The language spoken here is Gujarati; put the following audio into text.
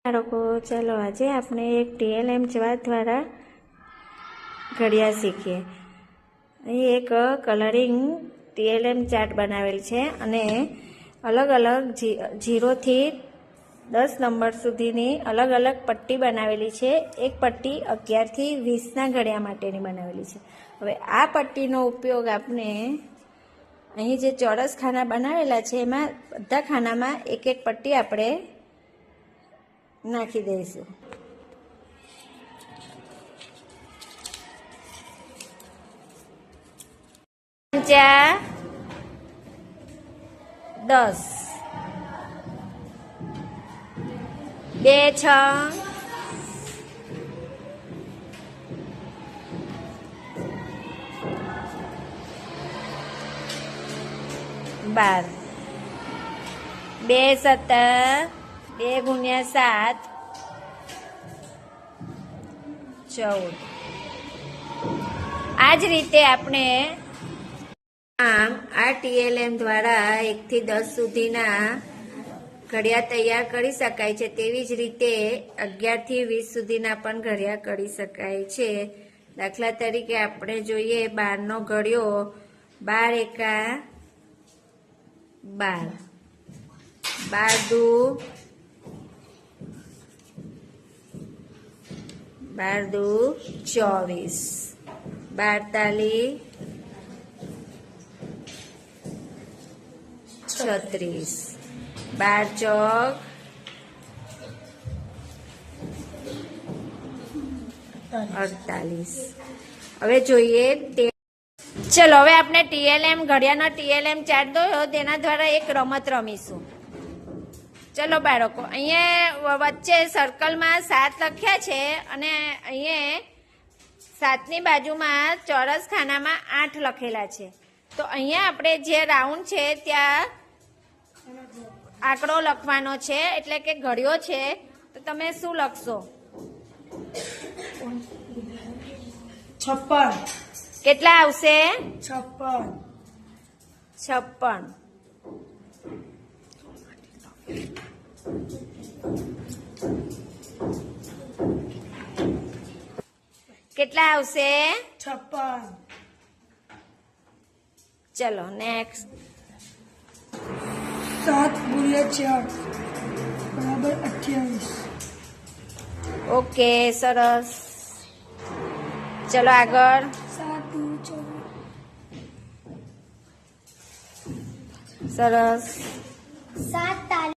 બાળકો, ચાલો આજે આપણે એક TLM ચાર્ટ દ્વારા ઘડિયાળ શીખીએ। અહીં એક કલરિંગ TLM ચાર્ટ બનાવેલ છે અને અલગ અલગ 0 થી 10 નંબર સુધીની અલગ અલગ પટ્ટી બનાવેલી છે। એક પટ્ટી 11 થી 20ના ઘડિયા માટેની બનાવેલી છે। હવે આ પટ્ટીનો ઉપયોગ આપણે અહીં જે ચોરસ ખાના બનાવેલા છે એમાં બધા ખાનામાં એક એક પટ્ટી આપણે નાખી દઈશું। પંચા 10, 2 6 12, 2 17, 2 × 7 14। આ જ રીતે આપણે આ TLM દ્વારા 1 થી 10 સુધીના ઘડિયા તૈયાર કરી શકાય છે। તેવી જ રીતે 11 થી 20 સુધીના પણ ઘડિયા કરી શકાય છે। દાખલા તરીકે આપણે જોઈએ 12 નો ઘડિયો 12 એકા 12, 12 દુ 24, 12 તાલી 36, 12 ચોક 48। હવે જોઈએ ચલો હવે આપણે TLM ઘડિયાળનો TLM ચાર્ટ દોર્યો તેના દ્વારા એક રમત રમીશું। ચલો બાળકો, અહીંયા વચ્ચે સર્કલમાં 7 લખ્યા છે અને અહીંયા 7ની બાજુમાં ચોરસ ખાનામાં 8 લખેલા છે। તો અહીંયા આપણે જે રાઉન્ડ છે ત્યાં આંકડો લખવાનો છે, એટલે કે ઘડિયો છે। તો તમે શું લખશો? 56। કેટલા આવશે? 56। 56। કેટલા આવશે? 56। ચલો નેક્સ્ટ। 7 × 4 = 28। ઓકે, સરસ। ચલો આગળ। 7 × 4 સરસ। 7